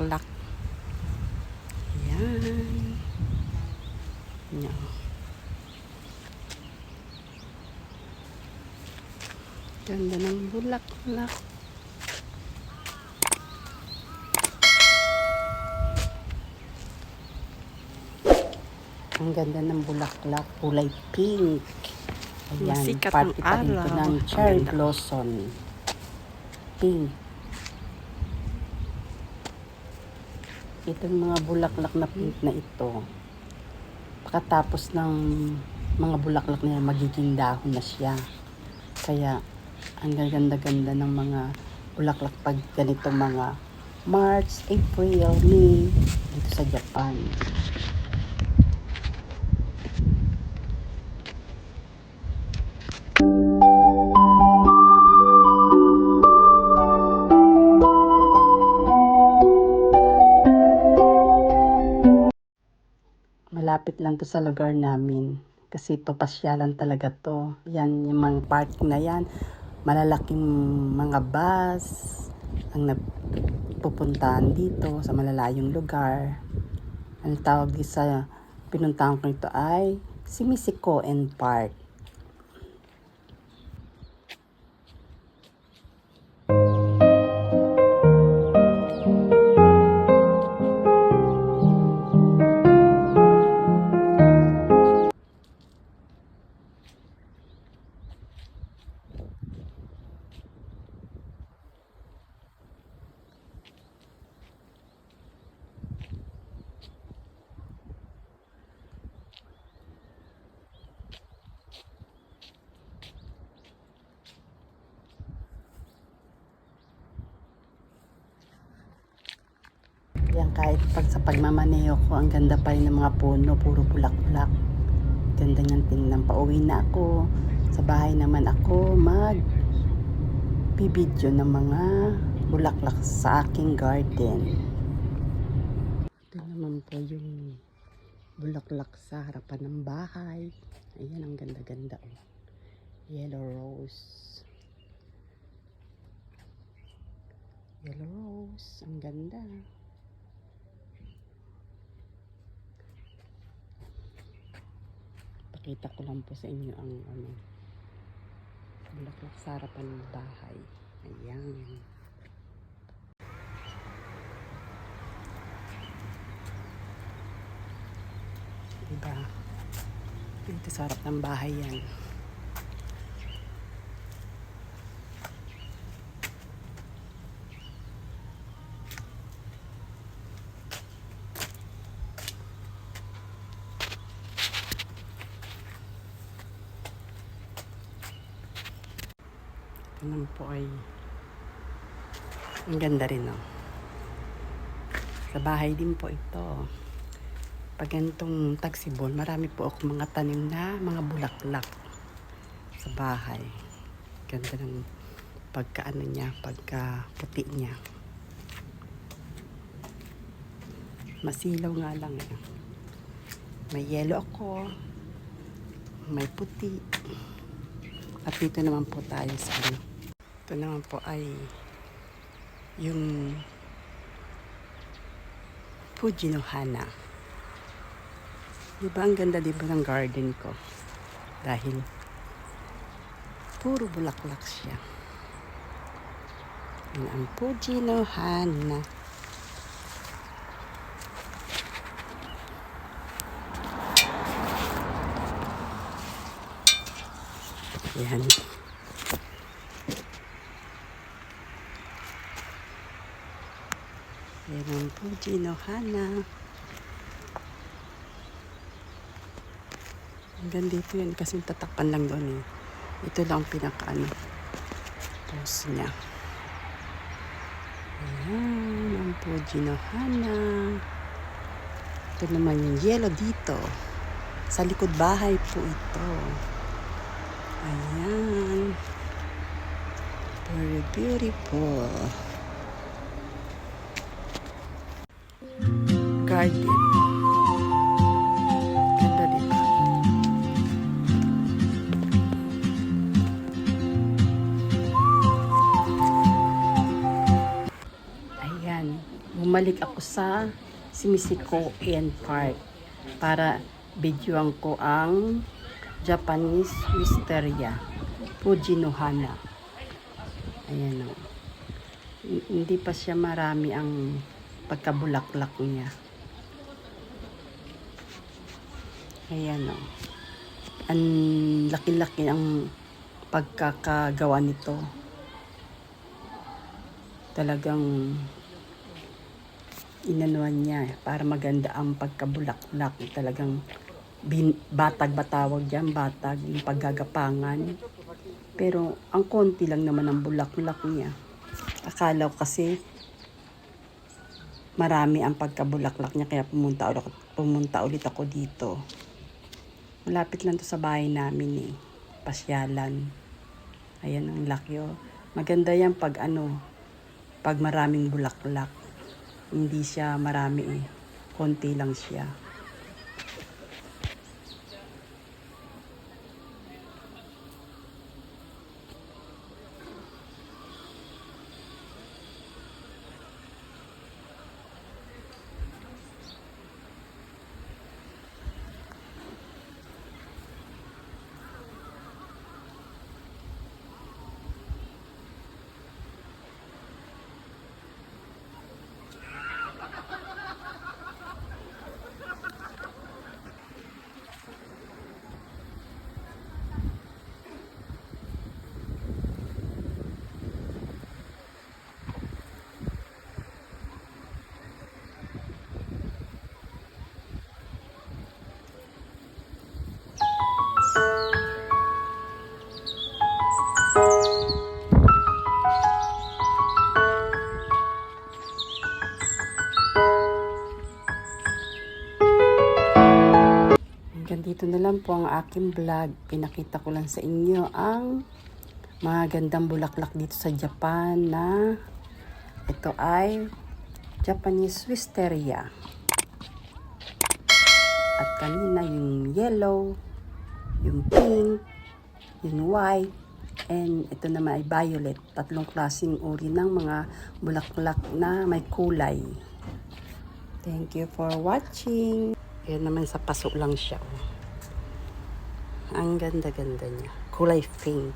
bulaklak. Ayan. Ayan. Ganda ng bulaklak. Ang ganda ng bulaklak, kulay pink. Ayan, Masikat part ang ito dito araw. ng cherry blossom. Pink. Itong mga bulaklak na pink na ito, pagkatapos ng mga bulaklak na yan, magiging dahon na siya. Kaya, ang ganda-ganda ng mga bulaklak pag ganito mga March, April, May, dito sa Japan. Malapit lang to sa lugar namin. Kasi papasyalan talaga to. Yan, yung mga parking na yan. Malalaking mga bus ang nagpupuntahan dito sa malalayong lugar. Ang tawag di sa pinuntahan ko ito ay Simisikoen Park. Yan, kahit sa pagmamaneho ko, ang ganda pa rin ng mga puno, puro bulaklak. Ganda niyang tingnan. Pauwi na ako. Sa bahay naman ako bibidyo ng mga bulaklak sa aking garden. Ito naman po yung bulaklak sa harapan ng bahay. Ayan, ang ganda-ganda. Yellow rose. Yellow rose. Ang ganda. Pakita ko lang po sa inyo ang bulaklak sa harapan ng bahay. Ayan. Diba? Dito sa harap ng bahay yan. Ito naman po ay ang ganda rin, no? Sa bahay din po ito. Pag ganitong tagsibol, marami po ako mga tanim na mga bulaklak sa bahay. Ganda ng pagkaano niya, pagka puti niya. Masilaw nga lang eh. May yellow ako, may puti. At dito naman po tayo sa ano. Ito naman po ay yung Fujinohana. Diba ang ganda diba ng garden ko? Dahil puro bulaklak siya. Yan ang Fujinohana. Yan. Yan ang Fujinohana. Hanggang dito yan kasi tatakpan lang doon eh. Ito lang pinakaano. Post niya. Ayan ang Fujinohana. Ito naman yung yellow dito. Sa likod bahay po ito. Ayan. Very beautiful. Garden. Ganda dito. bumalik ako sa Simisiko Ian Park para videoan ko ang Japanese Wisteria Fujinohana. Ayan o. Hindi pa siya marami ang pagkabulaklak niya. Ayan o. Ang laki-laki ang pagkakagawa nito. Talagang inanuan niya para maganda ang pagkabulaklak. Talagang batag ba tawag dyan? Batag, yung paggagapangan. Pero ang konti lang naman ang bulaklak niya. Akala ko kasi marami ang pagkabulaklak niya kaya pumunta ulit ako dito. Malapit lang to sa bahay namin pasyalan. Ayan ang laki oh. Maganda yan pag pag maraming bulaklak. Hindi siya marami konti lang siya. Dito na lang po ang aking vlog. Pinakita ko lang sa inyo ang mga gandang bulaklak dito sa Japan na ito ay Japanese Wisteria. At kanina yung yellow, yung pink, yung white, and ito naman ay violet. Tatlong klaseng uri ng mga bulaklak na may kulay. Thank you for watching. Ayan naman sa paso lang siya. Ang ganda-ganda niya. Kulay pink.